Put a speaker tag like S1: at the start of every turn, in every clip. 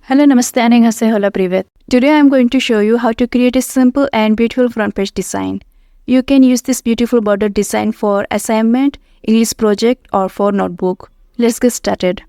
S1: Hello, namaste, annyeonghaseyo, hola, privet. Today I am going to show you how to create a simple and beautiful front page design. You can use this beautiful border design for assignment, English project or for notebook. Let's get started.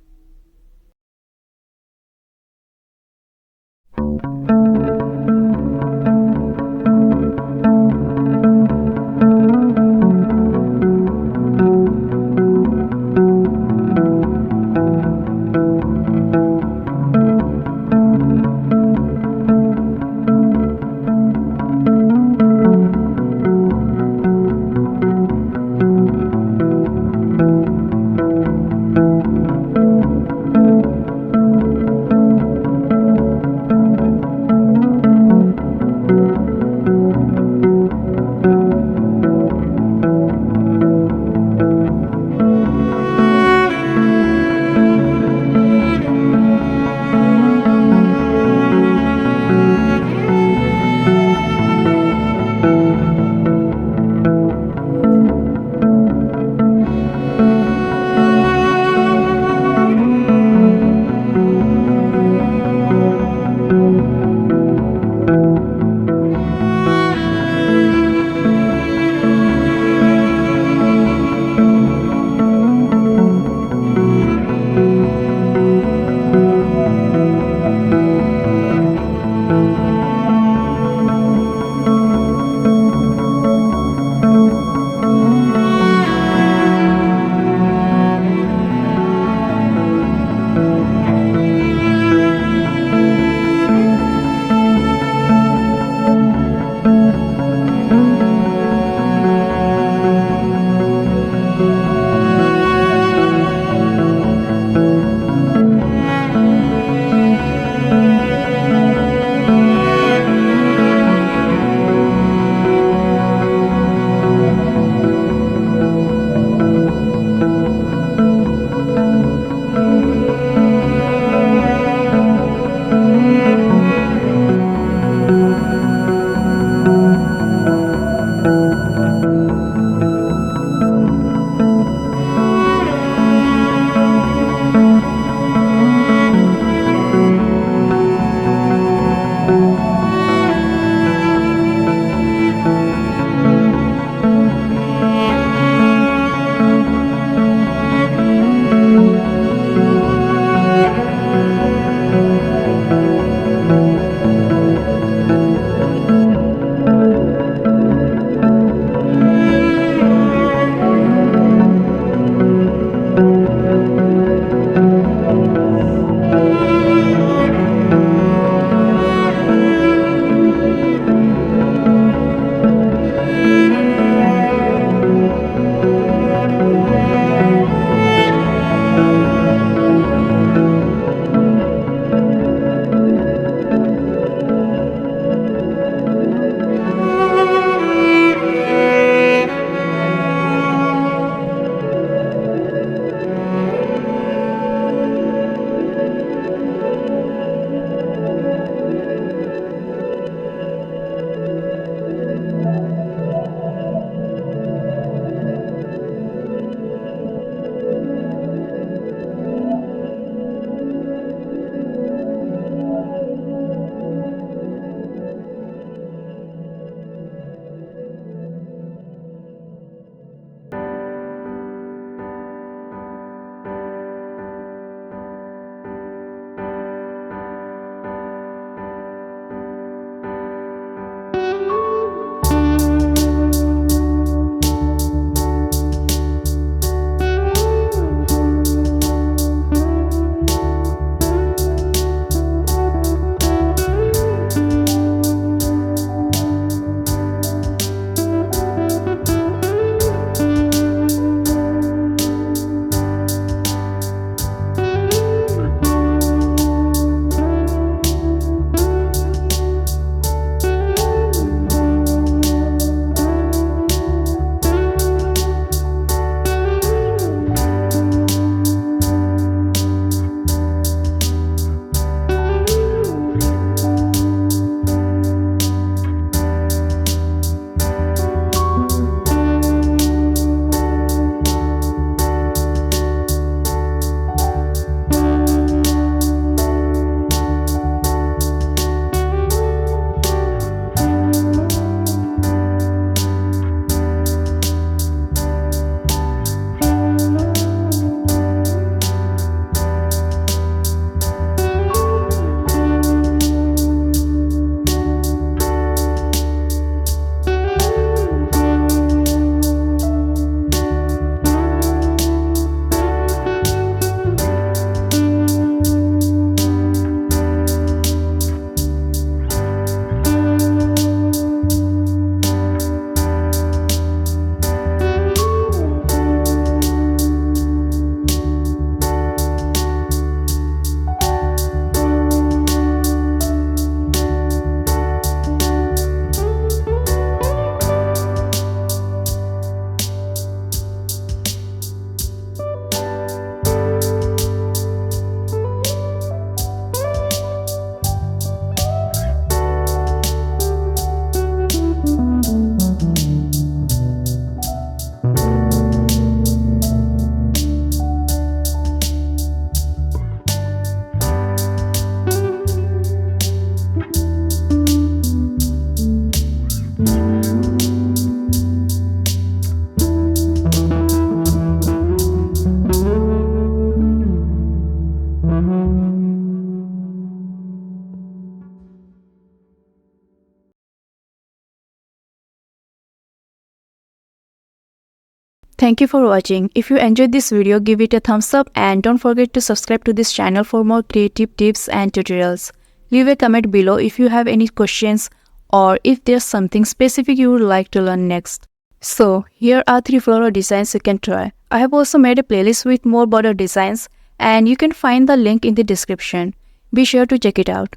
S1: Thank you for watching. If you enjoyed this video, give it a thumbs up and don't forget to subscribe to this channel for more creative tips and tutorials. Leave a comment below if you have any questions or if there's something specific you would like to learn next. So, here are 3 floral designs you can try. I have also made a playlist with more border designs and you can find the link in the description. Be sure to check it out.